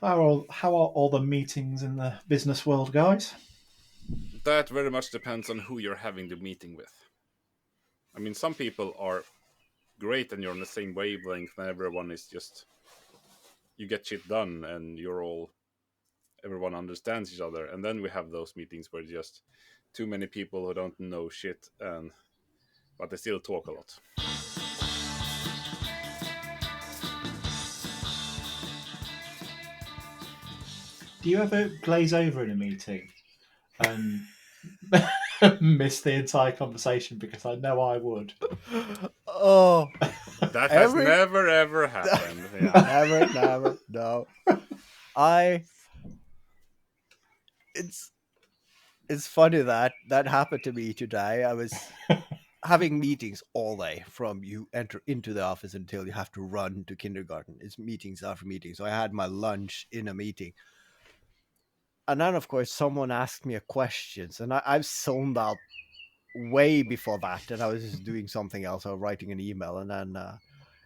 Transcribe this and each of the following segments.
How are all the meetings in the business world, guys? That very much depends on who you're having the meeting with. I mean, some people are great and you're on the same wavelength, and everyone is just you get shit done, and everyone understands each other. And then we have those meetings where just too many people who don't know shit, and but they still talk a lot. Do you ever glaze over in a meeting and miss the entire conversation? Because I know I would. Oh, That has every never ever happened. Yeah. never, no. I it's it's funny that that happened to me today. I was having meetings all day from you enter into the office until you have to run to kindergarten. It's meetings after meetings. So I had my lunch in a meeting. And then, of course, someone asked me a question. And I've zoned out way before that. And I was just doing something else. I was writing an email. And then,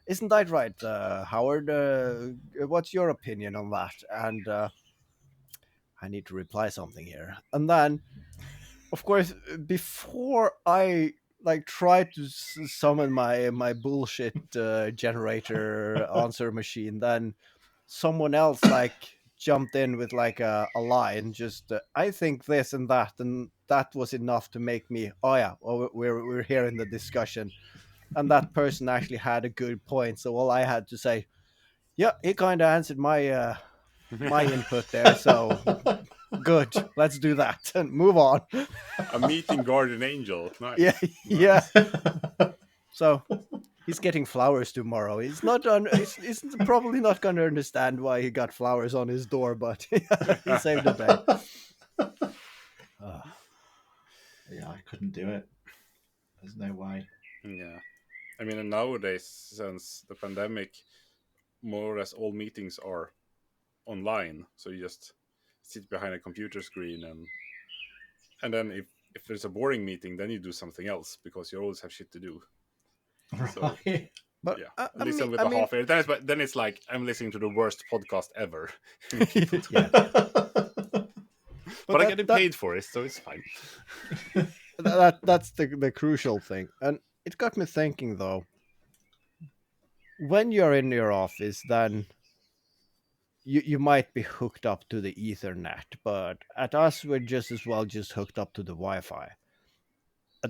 isn't that right, Howard? What's your opinion on that? And I need to reply something here. And then, of course, before I like try to summon my bullshit generator answer machine, then someone else like jumped in with like a line, just I think this and that was enough to make me, oh yeah, well, we're here in the discussion. And that person actually had a good point, so all I had to say, yeah, he kind of answered my input there, so good, let's do that and move on. A meeting guardian angel. Yeah, Nice. yeah. Nice. So he's getting flowers tomorrow. He's probably not going to understand why he got flowers on his door, but he saved the day. Yeah, I couldn't do it. There's no way. Yeah. I mean, and nowadays, since the pandemic, more or less all meetings are online. So you just sit behind a computer screen, and then if there's a boring meeting, then you do something else because you always have shit to do. So Right. But yeah, I mean, listen with I a mean, half ear. Then it's like I'm listening to the worst podcast ever. yeah. But But I get paid for it, so it's fine. that's the crucial thing, and it got me thinking though. When you're in your office, then you might be hooked up to the Ethernet, but at us we're just as well just hooked up to the Wi-Fi.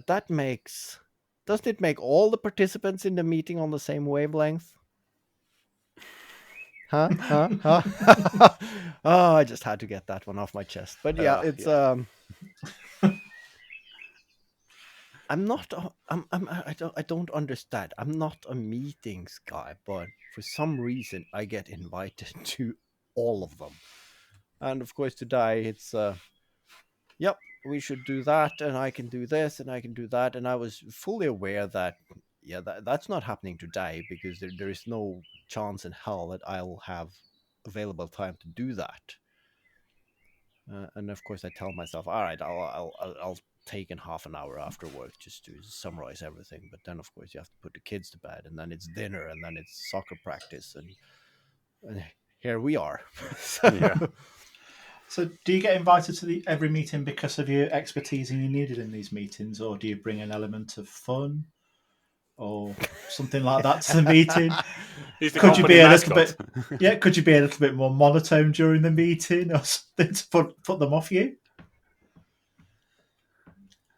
That makes doesn't it make all the participants in the meeting on the same wavelength? Huh? Oh, I just had to get that one off my chest. But yeah, it's Yeah. I'm not I don't understand. I'm not a meetings guy, but for some reason I get invited to all of them. And of course today it's yep, we should do that, and I can do this, and I can do that. And I was fully aware that, yeah, that's not happening today because there is no chance in hell that I'll have available time to do that. And of course, I tell myself, all right, I'll take in half an hour after work just to summarize everything. But then, of course, you have to put the kids to bed, and then it's dinner, and then it's soccer practice, and here we are. Yeah. So, do you get invited to every meeting because of your expertise and you needed in these meetings, or do you bring an element of fun or something like that to the meeting? He's the Could you company be a little mascot. bit, yeah? Could you be a little bit more monotone during the meeting or something to put them off you,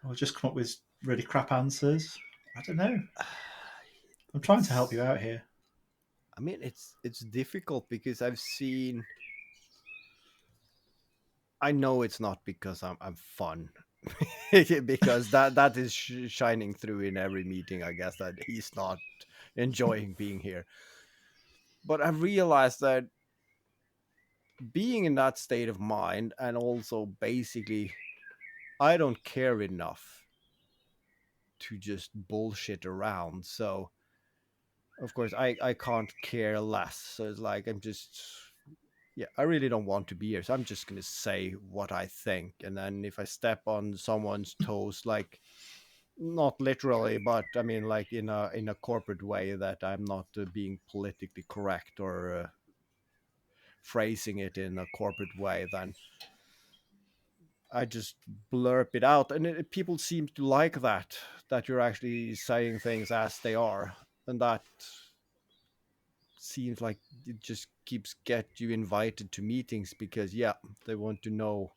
or just come up with really crap answers? I don't know. I'm trying to help you it's out here. I mean, it's difficult because I've seen. I know it's not because I'm fun, because that is shining through in every meeting. I guess that he's not enjoying being here. But I realized that being in that state of mind, and also basically, I don't care enough to just bullshit around. So of course I can't care less. So it's like I'm just, yeah, I really don't want to be here. So I'm just gonna say what I think. And then if I step on someone's toes, like not literally, but I mean like in a corporate way, that I'm not being politically correct or phrasing it in a corporate way, then I just blurb it out, and people seem to like that you're actually saying things as they are, and that seems like it just keeps get you invited to meetings because they want to know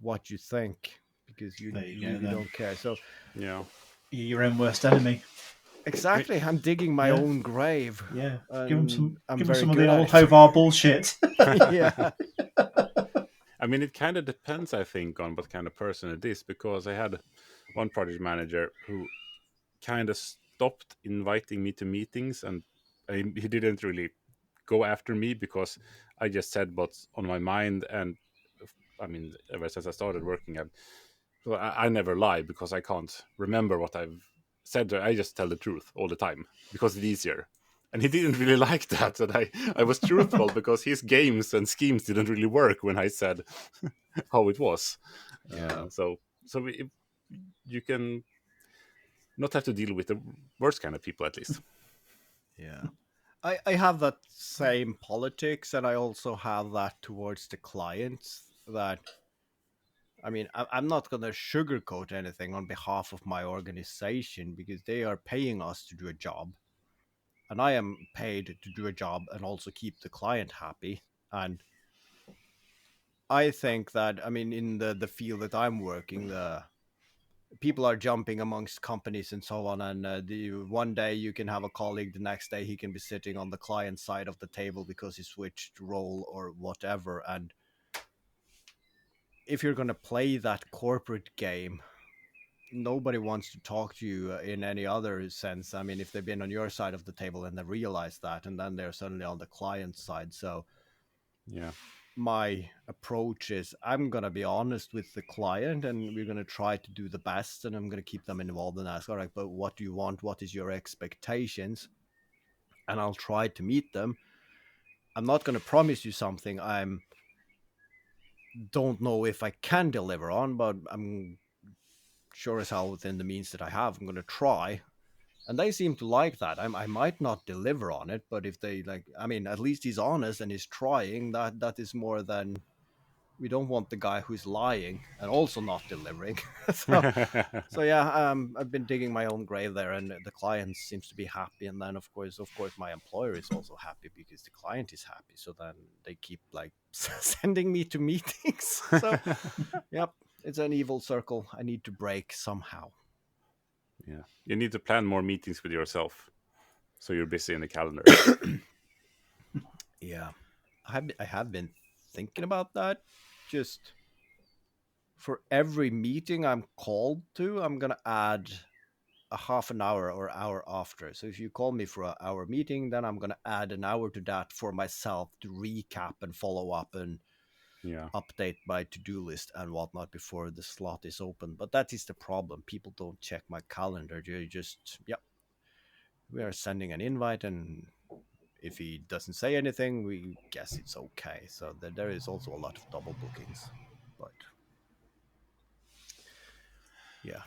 what you think because you There you go, really then. don't care. So Yeah. You're your own worst enemy. exactly, I'm digging my own grave. Yeah, and give them I'm some very of good the at old it. Haavard bullshit. Yeah. I mean, it kind of depends, I think, on what kind of person it is, because I had one project manager who kind of stopped inviting me to meetings, and he didn't really go after me because I just said what's on my mind. And I mean, ever since I started working, I never lie because I can't remember what I've said. I just tell the truth all the time because it's easier. And he didn't really like that I was truthful because his games and schemes didn't really work when I said how it was. Yeah. So you can not have to deal with the worst kind of people, at least. Yeah. I have that same politics, and I also have that towards the clients. That I mean, I'm not going to sugarcoat anything on behalf of my organization because they are paying us to do a job, and I am paid to do a job and also keep the client happy. And I think that, I mean, in the field that I'm working, the people are jumping amongst companies and so on, and one day you can have a colleague, the next day he can be sitting on the client side of the table because he switched role or whatever. And if you're going to play that corporate game, nobody wants to talk to you in any other sense. I mean, if they've been on your side of the table and they realize that, and then they're suddenly on the client side. So Yeah. my approach is I'm going to be honest with the client, and we're going to try to do the best, and I'm going to keep them involved and ask, all right, but what do you want? What is your expectations? And I'll try to meet them. I'm not going to promise you something I'm don't know if I can deliver on, but I'm sure as hell within the means that I have, I'm going to try. And they seem to like that. I might not deliver on it, but if they like, I mean, at least he's honest and he's trying. That is more than we don't want the guy who's lying and also not delivering. so yeah, I've been digging my own grave there, and the client seems to be happy. And then of course, my employer is also happy because the client is happy. So then they keep like sending me to meetings. So yep, it's an evil circle I need to break somehow. Yeah. You need to plan more meetings with yourself, so you're busy in the calendar. Yeah, I have been thinking about that. Just for every meeting I'm called to, I'm gonna add a half an hour or hour after. So if you call me for an hour meeting, then I'm gonna add an hour to that for myself to recap and follow up and Yeah. update my to-do list and whatnot before the slot is open. But that is the problem. People don't check my calendar. They just, we are sending an invite, and if he doesn't say anything, we guess it's okay. So there is also a lot of double bookings. But yeah.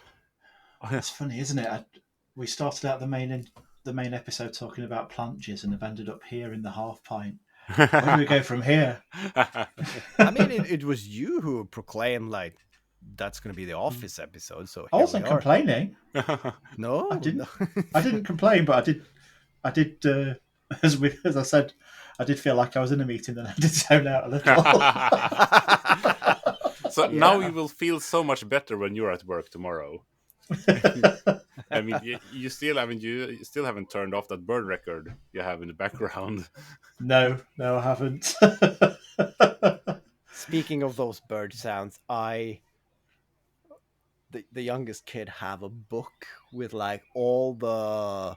It's funny, isn't it? We started out the main episode talking about plant jizz and have ended up here in the half pint. Where do we go from here? I mean, it was you who proclaimed like that's going to be the Office episode. So I here wasn't we are. complaining. No, I didn't. I didn't complain, but I did. As I said, I did feel like I was in a meeting, and I did zone out a little. So now you will feel so much better when you're at work tomorrow. I mean, you still haven't turned off that bird record you have in the background. No, I haven't. Speaking of those bird sounds, the youngest kid have a book with like all the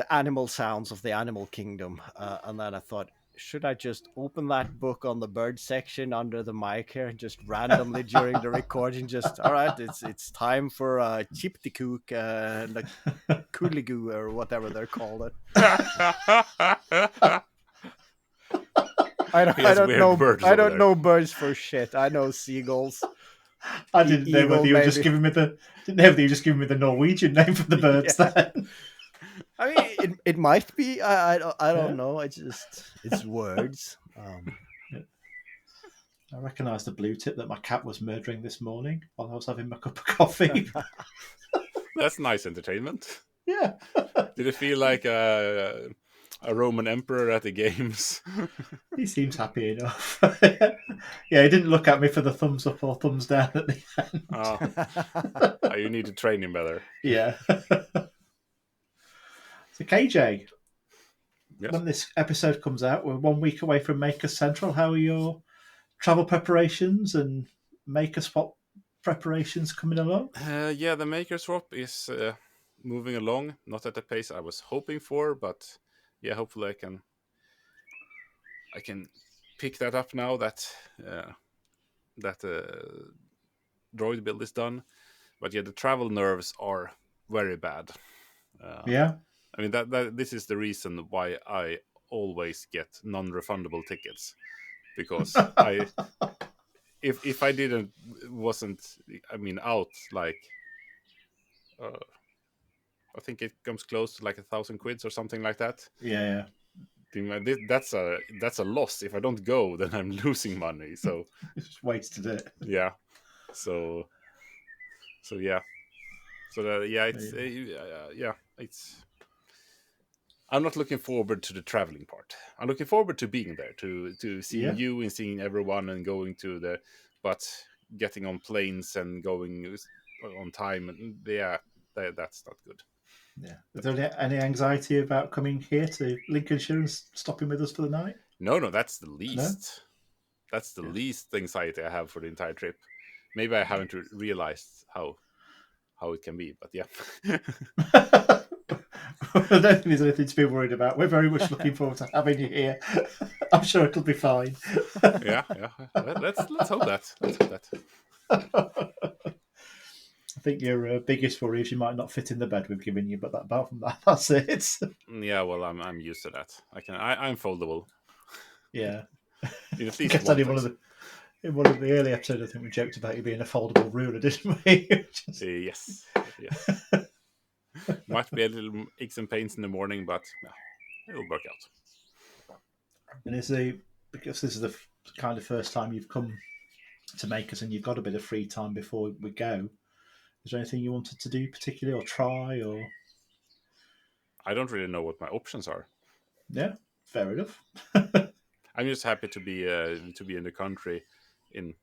animal sounds of the animal kingdom, and then I thought, should I just open that book on the bird section under the mic here, just randomly during the recording? Just all right, it's time for chipticook and the cooliegoo or whatever they're called. I don't know birds for shit. I know seagulls. I didn't know whether you were just giving me the Norwegian name for the birds then. I mean, it might be. I don't Yeah. know. It's words. I recognised the blue tip that my cat was murdering this morning while I was having my cup of coffee. That's nice entertainment. Yeah. Did it feel like a Roman emperor at the games? He seems happy enough. Yeah, he didn't look at me for the thumbs up or thumbs down at the end. Oh, you need to train him better. Yeah. So KJ, Yes. when this episode comes out, we're 1 week away from Maker Central. How are your travel preparations and Maker Swap preparations coming along? Yeah, the maker swap is moving along, not at the pace I was hoping for, but yeah, hopefully I can pick that up now that droid build is done. But yeah, the travel nerves are very bad. Yeah. I mean that this is the reason why I always get non-refundable tickets, because if I wasn't out like I think it comes close to like 1,000 quids or something like that. Yeah. That's a loss. If I don't go, then I'm losing money. So Just wasted it. yeah, so yeah, it's. I'm not looking forward to the traveling part. I'm looking forward to being there, to seeing you and seeing everyone and going to but getting on planes and going on time, and that's not good. Yeah. Is there any anxiety about coming here to Lincolnshire and stopping with us for the night? No, that's the least. No? That's the Good. least anxiety I have for the entire trip. Maybe I haven't realized how it can be, but yeah. I don't think there's anything to be worried about. We're very much looking forward to having you here. I'm sure it'll be fine. yeah. Let's hope that. Let's hope that. I think your biggest worry is you might not fit in the bed we've given you, but apart from that, that's it. Yeah, well, I'm used to that. I'm foldable. Yeah. In at least one place. In one of the early episodes, I think we joked about you being a foldable ruler, didn't we? Yes. Might be a little aches and pains in the morning, but it'll work out. And because this is the kind of first time you've come to Makers and you've got a bit of free time before we go, is there anything you wanted to do particularly or try or? I don't really know what my options are. Yeah, fair enough. I'm just happy to be in the country in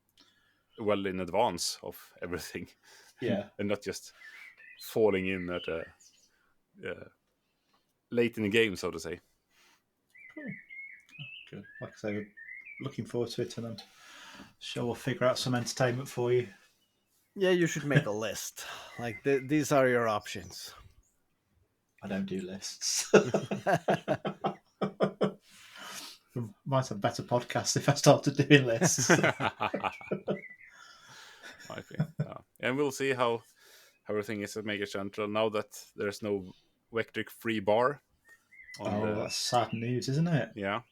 advance of everything. Yeah, and not just falling in at late in the game, so to say. Cool. Good. Like I say, we're looking forward to it, and I'm sure we'll figure out some entertainment for you. Yeah, you should make a list. Like these are your options. I don't do lists. We might have better podcasts if I started doing lists. I think, and we'll see how everything is at Maker Central now that there's no Vectric free bar. That's sad news, isn't it? Yeah.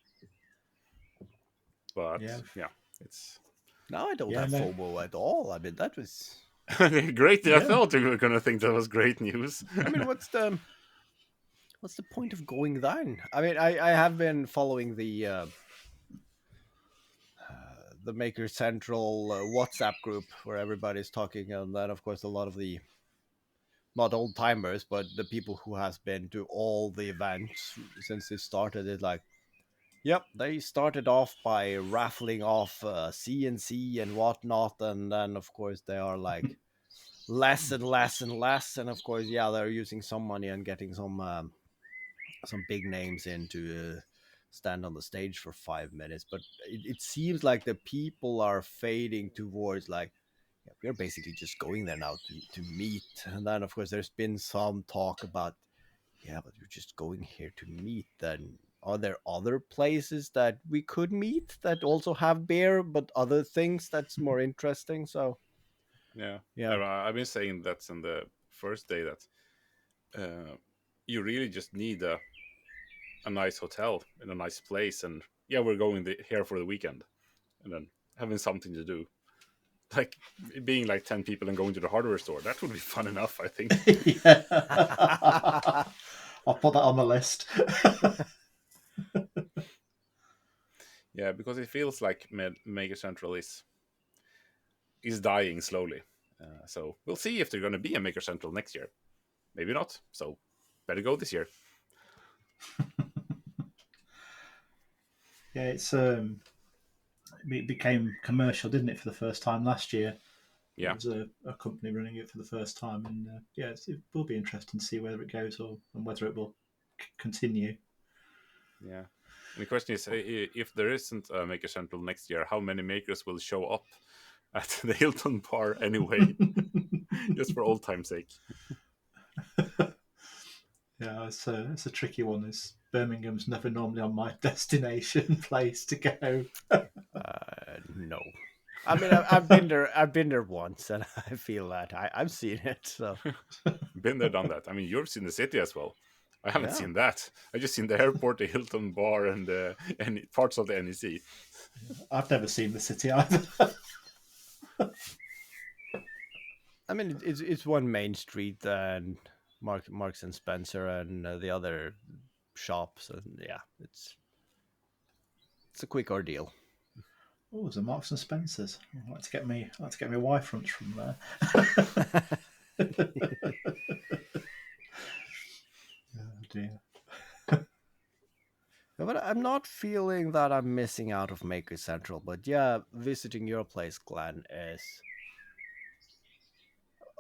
But yeah it's. Now I don't have FOMO at all. I mean, that was great. I thought you were going to think that was great news. I mean, what's the point of going down? I mean, I have been following the Maker Central WhatsApp group where everybody's talking, and then of course a lot of the not old timers, but the people who has been to all the events since it started. It's like, yep, they started off by raffling off CNC and whatnot, and then of course they are like less and less and less, and of course, yeah, they're using some money and getting some big names in to stand on the stage for 5 minutes. But it seems like the people are fading towards like, yeah, we're basically just going there now to meet. And then of course there's been some talk about, yeah, but you're just going here to meet. Then are there other places that we could meet that also have beer, but other things that's more interesting? So yeah. Yeah. I've been saying that in the first day that you really just need a nice hotel in a nice place, and yeah, we're going here for the weekend, and then having something to do, like being like 10 people and going to the hardware store. That would be fun enough, I think. I'll put that on the list. Yeah, because it feels like Maker Central is dying slowly. So we'll see if they're going to be a Maker Central next year. Maybe not. So better go this year. Yeah, it became commercial, didn't it, for the first time last year? Yeah. It was a company running it for the first time, and it will be interesting to see whether it goes and whether it will continue. Yeah. And the question is, if there isn't a Maker Central next year, how many makers will show up at the Hilton bar anyway? Just for old time's sake. Yeah, it's a tricky one. Birmingham's never normally on my destination place to go. No. I mean, I've been there. I've been there once, and I feel that I've seen it. So Been there, done that. I mean, you've seen the city as well. I haven't Yeah. seen that. I just seen the airport, the Hilton bar, and parts of the NEC. I've never seen the city either. I mean, it's one main street and Marks and Spencer and the other shops, and yeah, it's a quick ordeal. Oh, there's a Marks and Spencer's. I'd like to get me wife lunch from there. Oh dear. But I'm not feeling that I'm missing out of Maker Central. But yeah, visiting your place, Glenn, is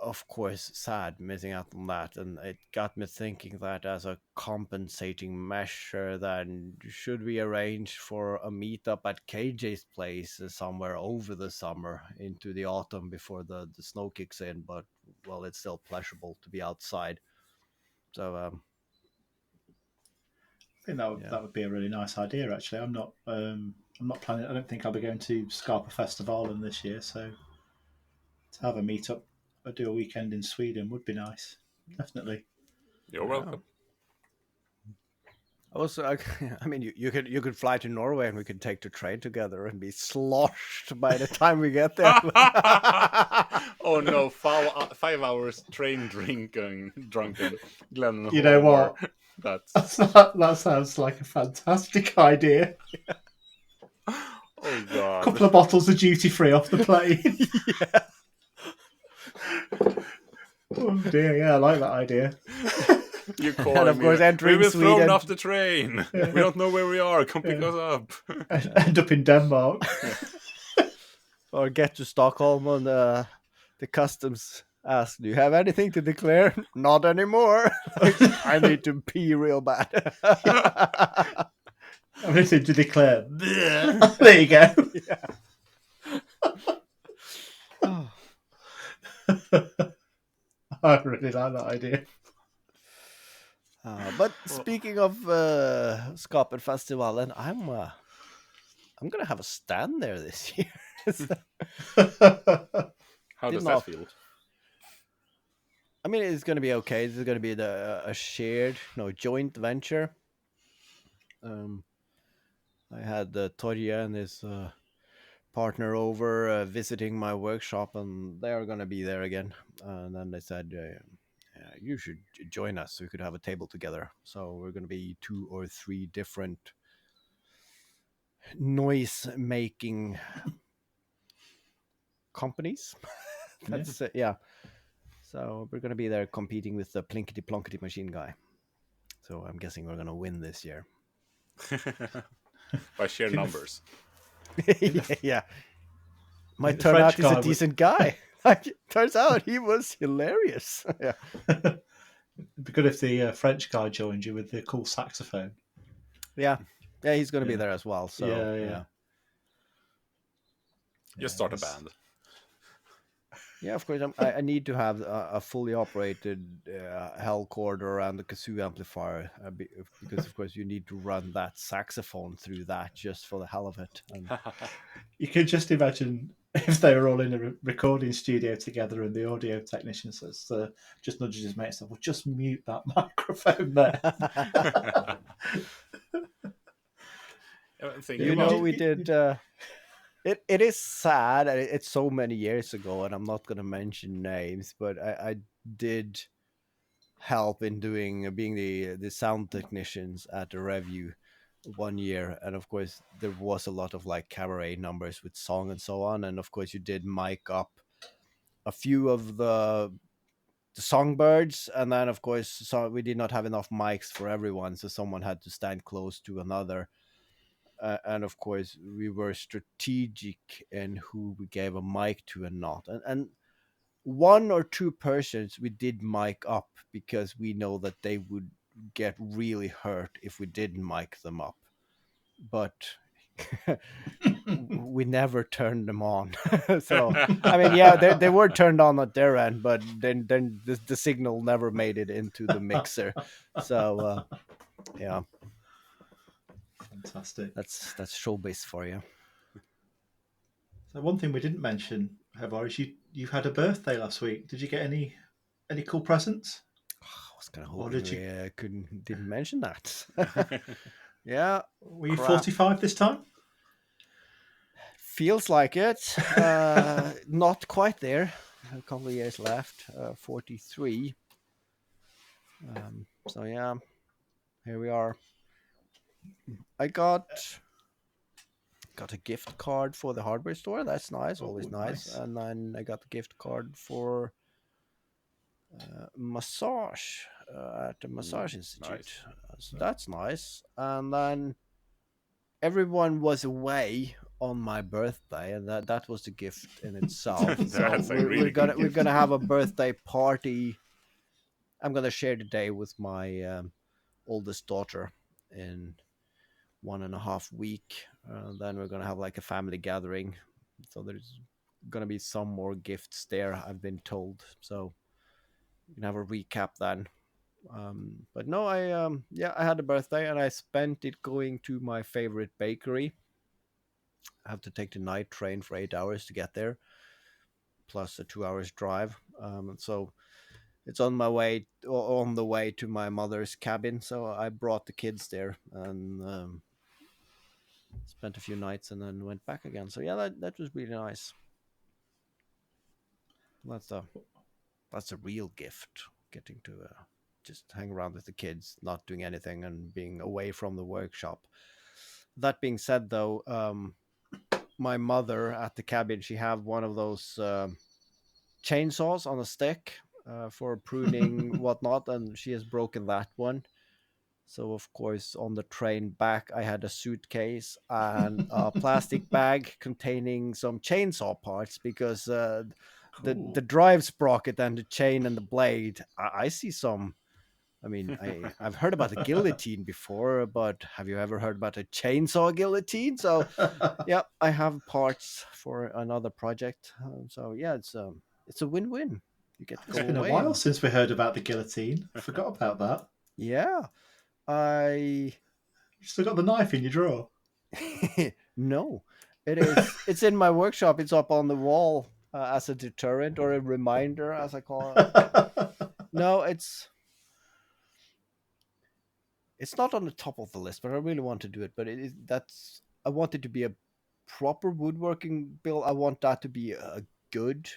of course sad, missing out on that, and it got me thinking that as a compensating measure, then should we arrange for a meetup at KJ's place somewhere over the summer into the autumn before the snow kicks in, but well, it's still pleasurable to be outside. So I think that would be a really nice idea. Actually, I'm not planning. I don't think I'll be going to Skaperfestivalen this year, so to have a meetup, or do a weekend in Sweden would be nice. Definitely. You're welcome. Also, I mean, you could fly to Norway and we could take the train together and be sloshed by the time we get there. Oh no, 5 hours train drunken Glenn. You know what? That sounds like a fantastic idea. Oh god. A couple of bottles of duty free off the plane. Yeah. Oh dear, yeah, I like that idea. You call And of course, entering we were Sweden. thrown off the train. Yeah. We don't know where we are. Come pick us up. End up in Denmark. Or get to Stockholm and the customs ask, "Do you have anything to declare?" Not anymore. I need to pee real bad. Everything to declare. There you go. Yeah. I really like that idea. But speaking of Skaperfestivalen, I'm gonna have a stand there this year. How does not- that feel? I mean, it's gonna be okay. This is gonna be a shared, joint venture. I had Torje and his partner over visiting my workshop, and they are gonna be there again. And then they said, you should join us so we could have a table together. So we're gonna be 2 or 3 different noise making companies. That's it, yeah. So we're gonna be there competing with the plinkety plonkety machine guy. So I'm guessing we're gonna win this year. By sheer numbers. Yeah. Might The turn French out he's guy a decent guy. Turns out he was hilarious. Yeah. It'd be good if the French guy joined you with the cool saxophone. Yeah. Yeah, he's gonna be Yeah. there as well. So Yeah. Just start a band. Yeah, of course. I need to have a fully operated hell quarter and the kazoo amplifier because, of course, you need to run that saxophone through that just for the hell of it. And You could just imagine if they were all in a recording studio together and the audio technician says, just nudges his mate and says, well, just mute that microphone there. we did. It is sad. It's so many years ago, and I'm not going to mention names, but I did help in being the sound technicians at the review one year, and of course there was a lot of like cabaret numbers with song and so on, and of course you did mic up a few of the songbirds, and then of course so we did not have enough mics for everyone, so someone had to stand close to another. And of course we were strategic in who we gave a mic to and not, and one or two persons we did mic up because we know that they would get really hurt if we didn't mic them up, but we never turned them on. So I mean, yeah, they were turned on at their end, but then the signal never made it into the mixer. So yeah, Fantastic. that's showbiz for you. So one thing we didn't mention, Haavard, is you had a birthday last week. Did you get any cool presents? I was kind of hoping didn't mention that. Yeah, Were you 45 this time? Feels like it. Not quite there. A couple of years left. 43. So yeah, here we are. I got a gift card for the hardware store. That's nice. Always nice. And then I got the gift card for massage at the massage institute. Nice. So that's nice. And then everyone was away on my birthday, and that was the gift in itself. So we're gonna have a birthday party. I'm gonna share the day with my oldest daughter in 1.5 weeks. Then we're gonna have like a family gathering. So there's gonna be some more gifts there, I've been told. So we can have a recap then. But no, I had a birthday and I spent it going to my favorite bakery. I have to take the night train for 8 hours to get there, plus a 2 hours drive. So it's on the way to my mother's cabin. So I brought the kids there and spent a few nights and then went back again. So yeah, that was really nice. That's a real gift, getting to just hang around with the kids, not doing anything and being away from the workshop. That being said, though, my mother at the cabin, she have one of those chainsaws on a stick for pruning whatnot, and she has broken that one. So of course on the train back I had a suitcase and a plastic bag containing some chainsaw parts because the drive sprocket and the chain and the blade, I see some. I mean, I've heard about a guillotine before, but have you ever heard about a chainsaw guillotine? So, yeah, I have parts for another project. So yeah, it's a win-win. You get to go It's been away. a while since we heard about the guillotine. I forgot about that. Yeah, You still got the knife in your drawer? No, it's in my workshop. It's up on the wall as a deterrent or a reminder, as I call it. No, it's not on the top of the list, but I really want to do it. But I want it to be a proper woodworking build. I want that to be a good,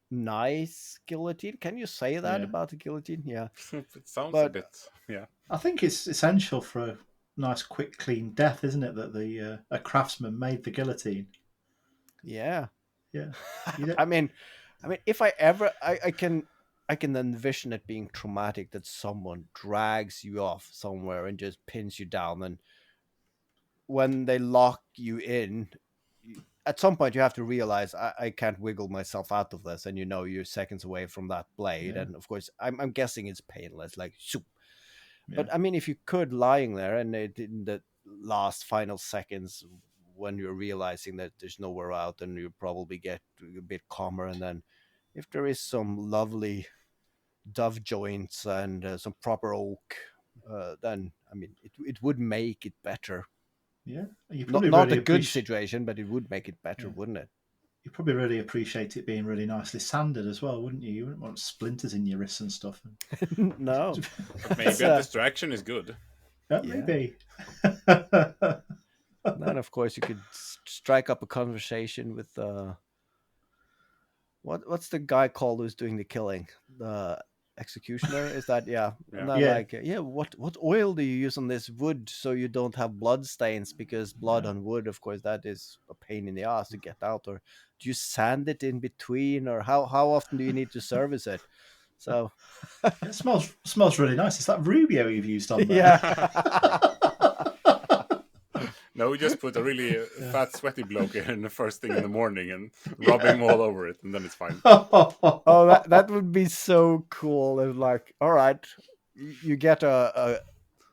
nice guillotine. Can you say that about the guillotine? Yeah. It sounds a bit, yeah. I think it's essential for a nice, quick, clean death, isn't it? That a craftsman made the guillotine. Yeah. Yeah. I mean, if I ever, I can envision it being traumatic that someone drags you off somewhere and just pins you down, and when they lock you in, at some point you have to realize I can't wiggle myself out of this, and you're seconds away from that blade. And of course I'm guessing it's painless, like shoop. But I mean, if you could, lying there and in the last final seconds when you're realizing that there's nowhere out, and you probably get a bit calmer, and then if there is some lovely dove joints and some proper oak, then I mean it would make it better. Yeah, not really a good situation, but it would make it better, wouldn't it? You probably really appreciate it being really nicely sanded as well, wouldn't you? You wouldn't want splinters in your wrists and stuff. No. Maybe a distraction is good. Maybe. Then of course you could strike up a conversation with what's the guy called who's doing the killing? executioner. Is that Yeah. And then Yeah. what oil do you use on this wood so you don't have blood stains? Because blood on wood, of course, that is a pain in the ass to get out. Or do you sand it in between? Or how often do you need to service it? So It smells really nice. It's that Rubio you've used on there. yeah. No, we just put a really fat, sweaty bloke in the first thing in the morning and rub him all over it, and then it's fine. Oh, that would be so cool. If like, all right, you get a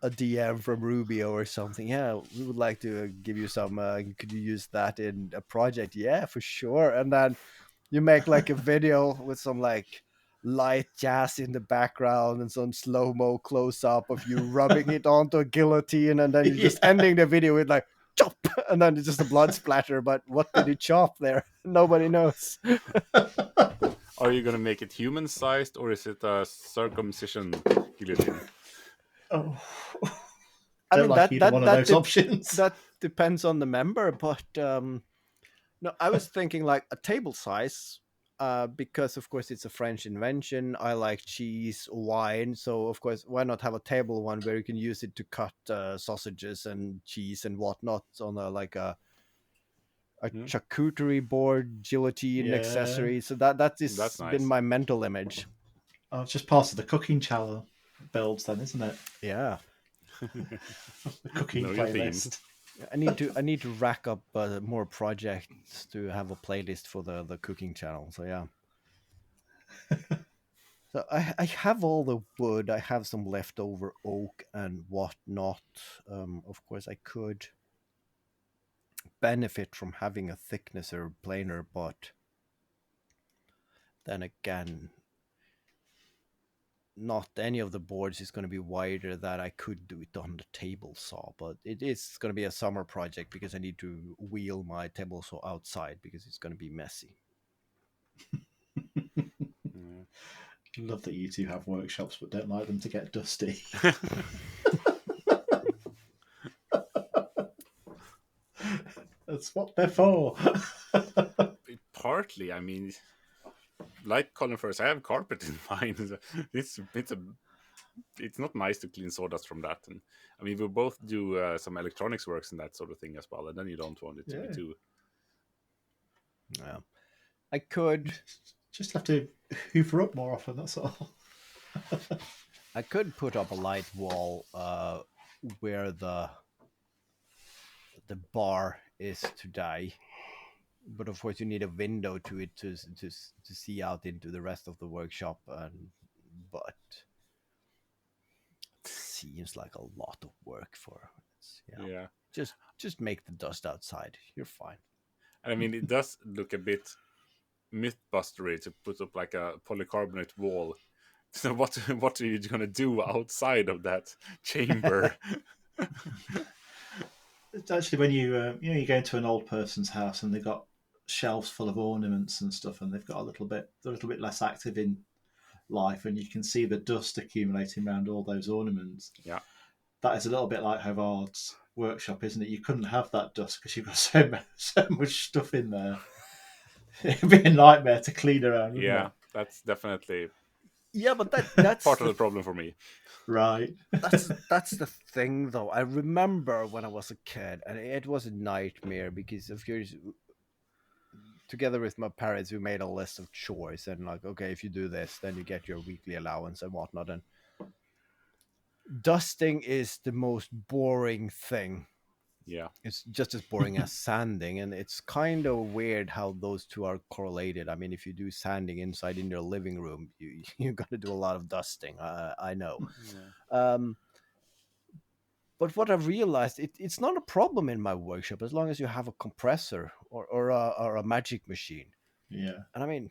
DM from Rubio or something. Yeah, we would like to give you some. Could you use that in a project? Yeah, for sure. And then you make like a video with some like light jazz in the background and some slow-mo close-up of you rubbing it onto a guillotine, and then you're just ending the video with like chop, and then it's just a blood splatter. But what did you chop there? Nobody knows. Are you gonna make it human-sized, or is it a circumcision guillotine? Oh. I mean, Don't like either one of those options. That depends on the member, but no, I was thinking like a table size, because of course it's a French invention. I like cheese, wine, so of course why not have a table one where you can use it to cut sausages and cheese and whatnot on a charcuterie board, guillotine accessory. So that's nice. been my mental image. Oh, it's just part of the cooking channel builds, then, isn't it? Yeah. The cooking playlist. I need to rack up more projects to have a playlist for the cooking channel. So yeah. So I have all the wood. I have some leftover oak and whatnot. Of course, I could benefit from having a thicknesser planer, but then again, not any of the boards is going to be wider that I could do it on the table saw, but it is going to be a summer project because I need to wheel my table saw outside because it's going to be messy. I love that you two have workshops but don't like them to get dusty. That's what they're for. Partly, I mean, like Colin first, I have carpet in mine. It's not nice to clean sawdust from that. And I mean, we both do some electronics works and that sort of thing as well. And then you don't want it to be too. Yeah, I could just have to hoover up more often. That's all. I could put up a light wall where the bar is today, but of course you need a window to it to see out into the rest of the workshop. But it seems like a lot of work for yeah. Just make the dust outside. You're fine. I mean, it does look a bit mythbustery to put up like a polycarbonate wall. So what are you going to do outside of that chamber? It's actually when you go into an old person's house and they've got shelves full of ornaments and stuff, and they've got they're a little bit less active in life, and you can see the dust accumulating around all those ornaments. Yeah, that is a little bit like Haavard's workshop, isn't it? You couldn't have that dust because you've got so much stuff in there. It'd be a nightmare to clean around. Yeah, that's definitely. Yeah, but that's part of the problem for me. Right. That's the thing, though. I remember when I was a kid, and it was a nightmare because, of course, together with my parents, we made a list of chores and like, okay, if you do this, then you get your weekly allowance and whatnot. And dusting is the most boring thing. Yeah, it's just as boring as sanding, and it's kind of weird how those two are correlated. I mean, if you do sanding inside in your living room, you're gonna do a lot of dusting. I know. Yeah. But what I've realized, it's not a problem in my workshop as long as you have a compressor or a magic machine. Yeah. And I mean,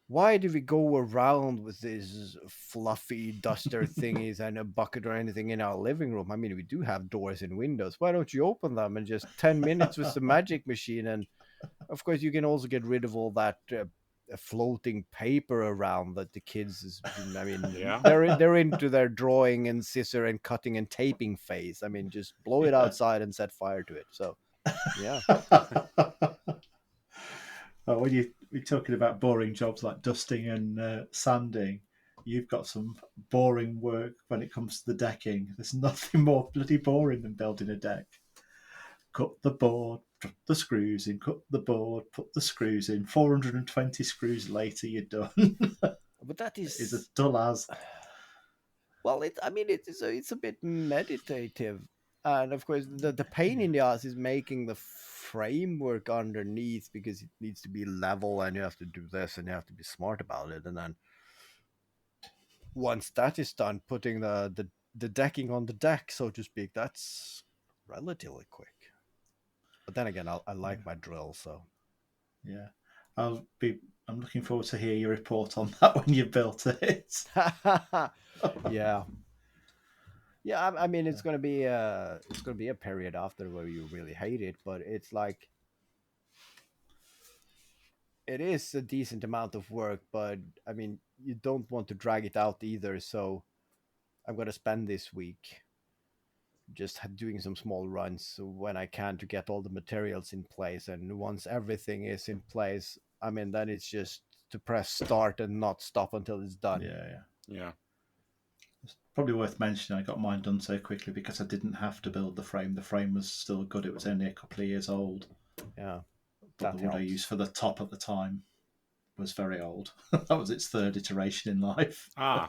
why do we go around with these fluffy duster thingies and a bucket or anything in our living room? I mean, we do have doors and windows. Why don't you open them in just 10 minutes with the magic machine? And of course, you can also get rid of all that floating paper around that the kids I mean, yeah. they're into their drawing and scissor and cutting and taping phase. I mean, just blow it outside and set fire to it. So, yeah. When you're talking about boring jobs like dusting and sanding, you've got some boring work when it comes to the decking. There's nothing more bloody boring than building a deck. Cut the board, put the screws in, cut the board, put the screws in. 420 screws later, you're done. But that It's as is, dull as. well, it's a bit meditative, and of course the pain in the ass is making the framework underneath, because it needs to be level, and you have to do this, and you have to be smart about it, and then once that is done, putting the decking on the deck, so to speak, that's relatively quick. But then again, I like my drill, so Yeah. I'm looking forward to hear your report on that when you built it. yeah. Yeah, I mean, it's gonna be a period after where you really hate it, but it's like it is a decent amount of work, but I mean, you don't want to drag it out either. So I'm gonna spend this week just doing some small runs when I can to get all the materials in place, and once everything is in place, I mean, then it's just to press start and not stop until it's done. Yeah. It's probably worth mentioning I got mine done so quickly because I didn't have to build the frame. The frame was still good. It was only a couple of years old. Yeah, But the wood I used for the top at the time was very old. That was its third iteration in life. Yeah.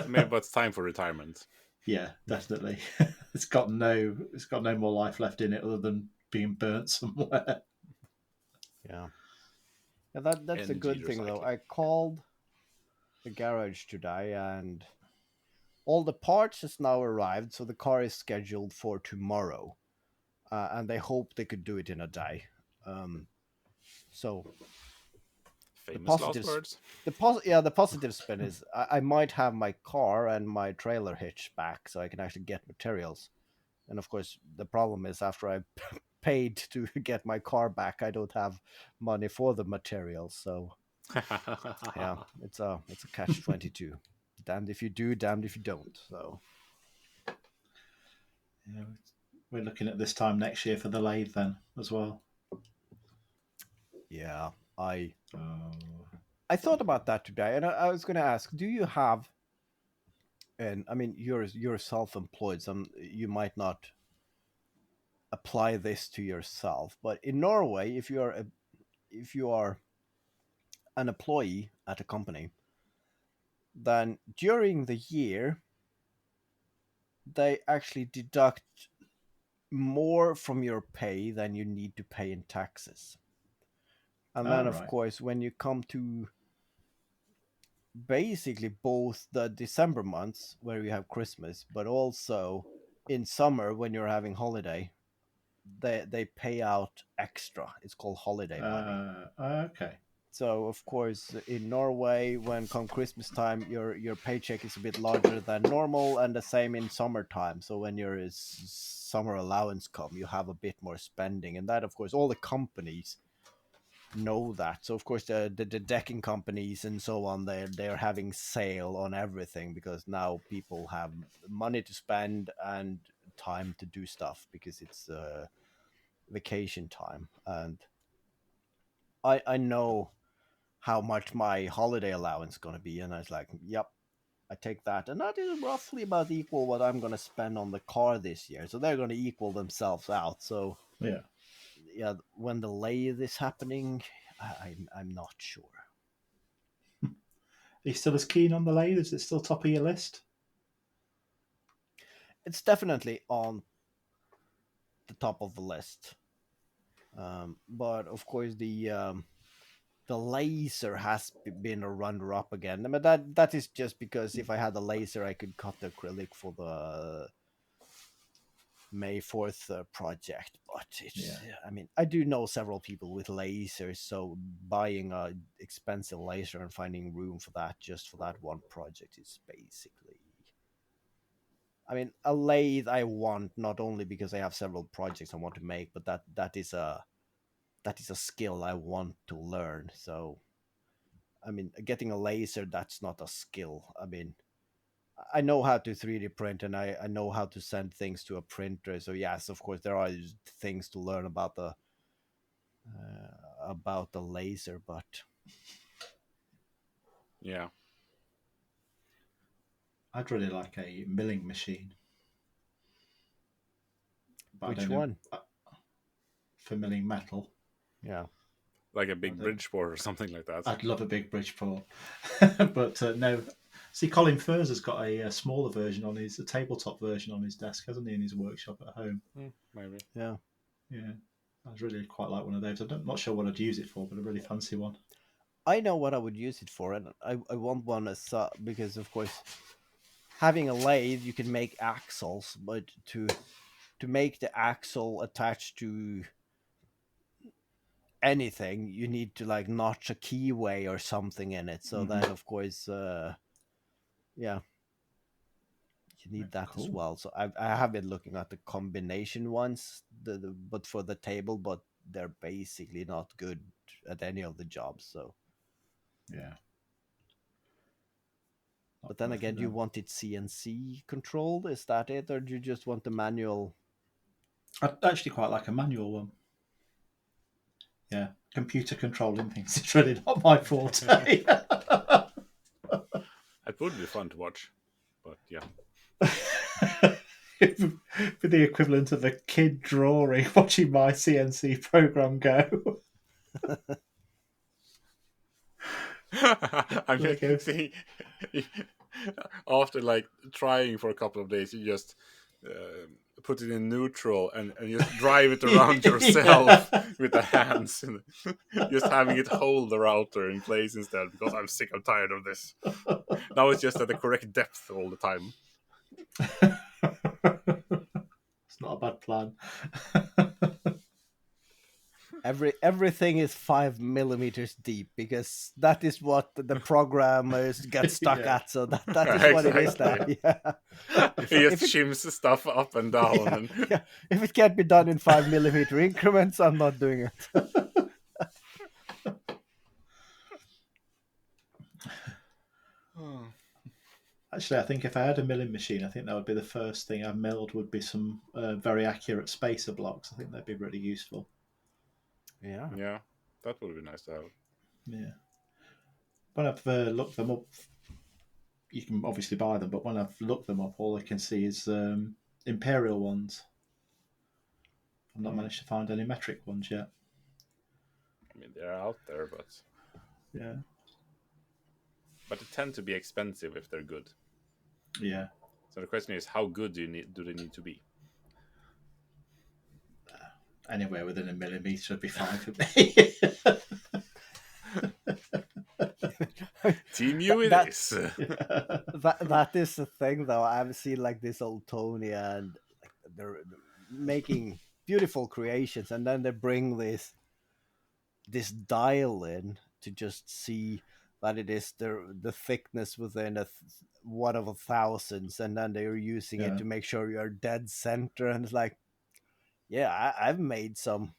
Maybe it's time for retirement. Yeah, definitely. It's got no more life left in it other than being burnt somewhere. Yeah. That's a good thing though. I called the garage today, and all the parts has now arrived, so the car is scheduled for tomorrow, and they hope they could do it in a day. So Famous last words. the positive spin is I might have my car and my trailer hitch back, so I can actually get materials. And of course, the problem is after I paid to get my car back, I don't have money for the materials. So yeah, it's a catch-22. Damned if you do, damned if you don't. So Yeah, we're looking at this time next year for the lathe then as well. yeah, I thought about that today, and I was going to ask, do you have? And I mean, you're self-employed, so you might not apply this to yourself, but in Norway, if you are an employee at a company, then during the year they actually deduct more from your pay than you need to pay in taxes. And then, of course, when you come to basically both the December months where you have Christmas, but also in summer when you're having holiday, they pay out extra. It's called holiday money. Okay. So of course in Norway, when come Christmas time, your paycheck is a bit larger than normal, and the same in summertime. So when your summer allowance come, you have a bit more spending, and that of course all the companies know that. So of course the decking companies and so on, they're having sale on everything, because now people have money to spend and time to do stuff, because it's vacation time. And I know how much my holiday allowance is going to be, and I was like, yep, I take that, and that is roughly about equal what I'm going to spend on the car this year. So they're going to equal themselves out. So yeah, when the lathe is happening, I'm not sure. Are you still as keen on the lathe? Is it still top of your list? It's definitely on the top of the list, but of course the laser has been a runner-up again. I mean, that is just because if I had a laser, I could cut the acrylic for the May 4th project. But I mean, I do know several people with lasers, so buying a expensive laser and finding room for that just for that one project is basically. I mean, a lathe I want, not only because I have several projects I want to make, but that is a skill I want to learn. So I mean, getting a laser, that's not a skill. I mean, I know how to 3D print, and I know how to send things to a printer. So yes, of course, there are things to learn about the laser, but yeah, I'd really like a milling machine. But Which I don't know, one? for milling metal. Yeah. Like a big Bridgeport or something like that. I'd love a big Bridgeport. But no. See, Colin Furze has got a smaller version on a tabletop version on his desk, hasn't he, in his workshop at home? Maybe. Yeah. Yeah. I'd really quite like one of those. I'm not sure what I'd use it for, but I really fancy one. I know what I would use it for, and I want one because, of course, having a lathe, you can make axles, but to make the axle attached to anything, you need to like notch a keyway or something in it. So then, of course, yeah, you need that as well. So I have been looking at the combination ones, but for the table, but they're basically not good at any of the jobs. So yeah. But then again, do you want it CNC controlled? Is that it, or do you just want the manual? I'd actually quite like a manual one. Yeah, computer controlling things is really not my forte. It would be fun to watch, but yeah. For the equivalent of a kid drawing, watching my CNC program go. I'm see, after like trying for a couple of days, you just put it in neutral and just drive it around yourself with the hands, and just having it hold the router in place instead, because I'm sick and tired of this. Now it's just at the correct depth all the time. It's not a bad plan. Everything is 5 millimeters deep, because that is what the programmers get stuck at. So that is what it is now. Yeah. He just shims stuff up and down. Yeah. If it can't be done in 5 millimeter increments, I'm not doing it. Actually, I think if I had a milling machine, I think that would be the first thing I milled would be some very accurate spacer blocks. I think that'd be really useful. Yeah, that would be nice to have. Yeah. When I've looked them up, you can obviously buy them, but when I've looked them up, all I can see is Imperial ones. I've not managed to find any metric ones yet. I mean, they're out there, but yeah, but they tend to be expensive if they're good. Yeah. So the question is, how good do they need to be? Anywhere within a millimetre would be fine for me. Team U it is. That is the thing, though. I've seen like this old Tony, and like, they're making beautiful creations, and then they bring this dial in to just see that it is the thickness within one of a thousands, and then they're using it to make sure you're dead center. And it's like, yeah, I've made some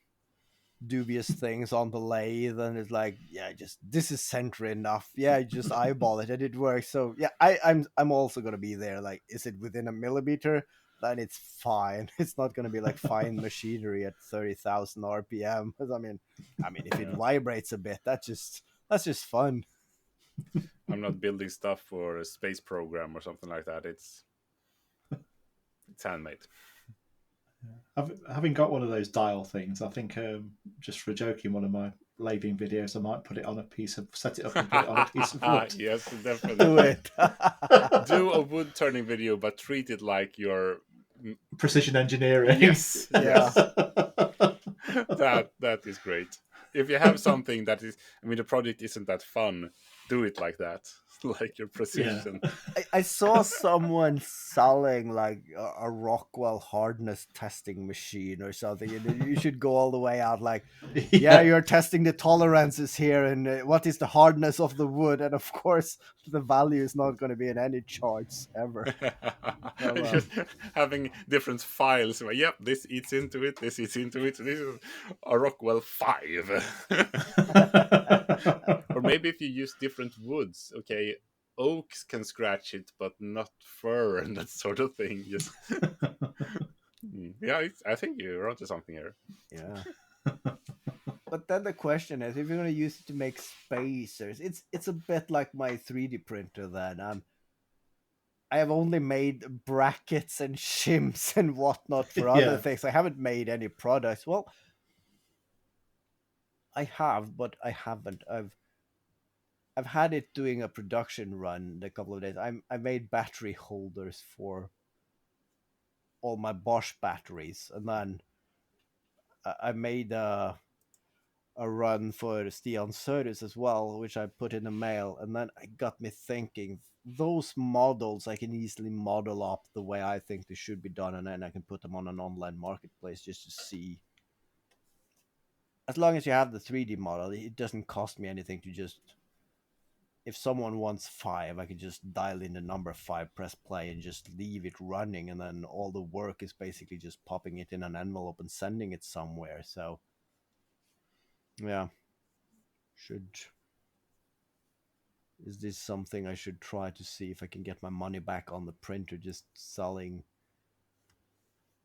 dubious things on the lathe, and it's like, yeah, just this is center enough. Yeah, just eyeball it and it works. So yeah, I'm also gonna be there. Like, is it within a millimeter? Then it's fine. It's not gonna be like fine machinery at 30,000 RPM. I mean, if it vibrates a bit, that's just fun. I'm not building stuff for a space program or something like that. It's handmade. Having got one of those dial things, I think just for joking, one of my lathing videos, I might put it on set it up and put it on a piece of wood. Yes, definitely. Do it. Do a wood turning video, but treat it like your precision engineering. Yes, yeah. That is great. If you have something that is, the project isn't that fun, do it like that, like your precision. Yeah. I saw someone selling like a Rockwell hardness testing machine or something, and you should go all the way out. Like, yeah, you're testing the tolerances here, and what is the hardness of the wood, and of course, the value is not going to be in any charts ever. Just having different files. Yep, this eats into it. This eats into it. This is a Rockwell 5. Or maybe if you use different woods, okay, oaks can scratch it, but not fir and that sort of thing. Just yeah, I think you're onto something here. Yeah. But then the question is, if you're going to use it to make spacers, it's a bit like my 3D printer. Then I have only made brackets and shims and whatnot for other Yeah. things. I haven't made any products. Well, I have, but I haven't. I've had it doing a production run a couple of days. I made battery holders for all my Bosch batteries, and then I made a run for Stian Sørhus as well, which I put in the mail, and then it got me thinking. Those models I can easily model up the way I think they should be done, and then I can put them on an online marketplace just to see. As long as you have the 3D model, it doesn't cost me anything to just. If someone wants 5, I can just dial in the number 5, press play, and just leave it running, and then all the work is basically just popping it in an envelope and sending it somewhere. So, yeah. Is this something I should try to see if I can get my money back on the printer, just selling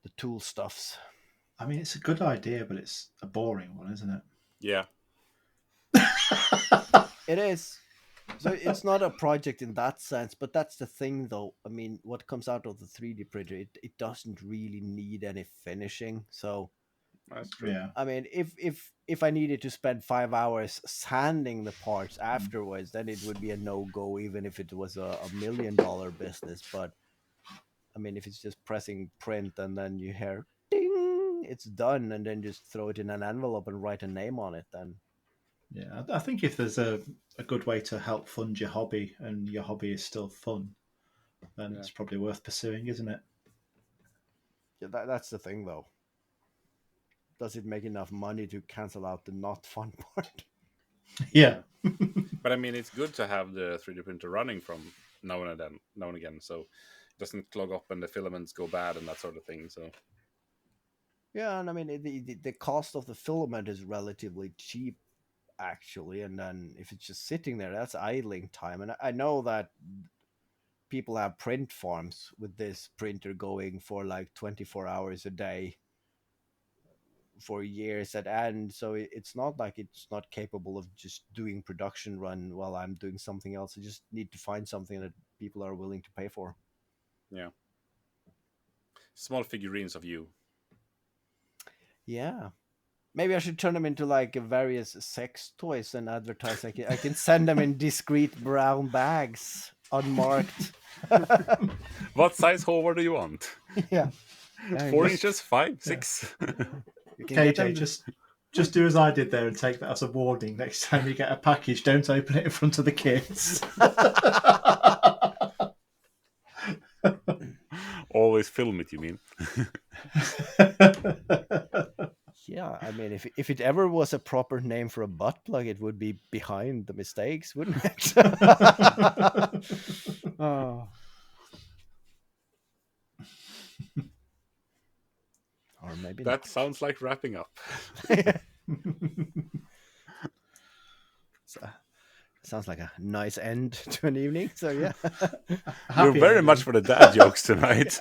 the tool stuffs? I mean, it's a good idea, but it's a boring one, isn't it? Yeah. It is. So it's not a project in that sense, but that's the thing, though. I mean, what comes out of the 3D printer, it doesn't really need any finishing. So, That's true. Yeah. I mean, if I needed to spend 5 hours sanding the parts afterwards, then it would be a no-go, even if it was a $1 million business. But, I mean, if it's just pressing print and then you hear, ding, it's done, and then just throw it in an envelope and write a name on it, then... Yeah, I think if there's a good way to help fund your hobby and your hobby is still fun, then it's probably worth pursuing, isn't it? Yeah, that's the thing, though. Does it make enough money to cancel out the not fun part? Yeah. But I mean, it's good to have the 3D printer running from now and again, so it doesn't clog up and the filaments go bad and that sort of thing. So Yeah, and I mean, the cost of the filament is relatively cheap, actually, and then if it's just sitting there, that's idling time. And I know that people have print farms with this printer going for like 24 hours a day for years at end, so it's not like it's not capable of just doing production run while I'm doing something else. I just need to find something that people are willing to pay for. yeah, small figurines of you. Yeah, maybe I should turn them into like various sex toys and advertise. I can send them in discreet brown bags, unmarked. What size Haavard do you want? Yeah, 4 inches, 5, 6. you can get KJ, them. just do as I did there and take that as a warning. Next time you get a package, don't open it in front of the kids. Always film it, you mean? Yeah, I mean, if it ever was a proper name for a butt plug, it would be Behind the Mistakes, wouldn't it? Oh. Or maybe That not. sounds like wrapping up. Sounds like a nice end to an evening. So yeah, You're very much for the dad jokes tonight.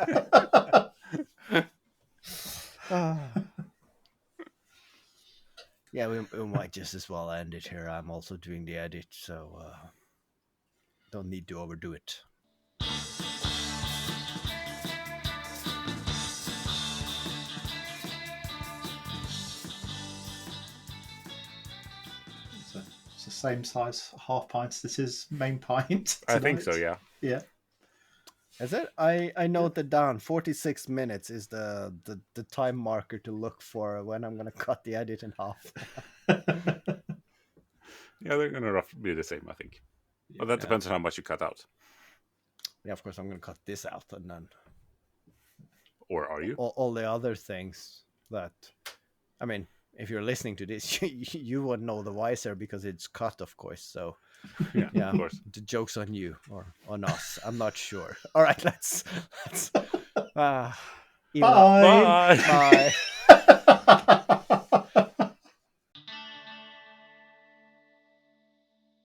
Yeah, we might just as well end it here. I'm also doing the edit, so don't need to overdo it. It's the same size half pints. This is main pint. I think tonight. so, yeah. Yeah. Is it? I noted down 46 minutes is the time marker to look for when I'm gonna cut the edit in half. Yeah, they're going to roughly be the same, I think. But that depends on how much you cut out. Yeah, of course I'm gonna cut this out, and then Or are you? all the other things that, I mean, if you're listening to this, you would know the wiser because it's cut, of course. So Yeah, of course. the joke's on you or on us. I'm not sure. All right, let's Bye. Bye.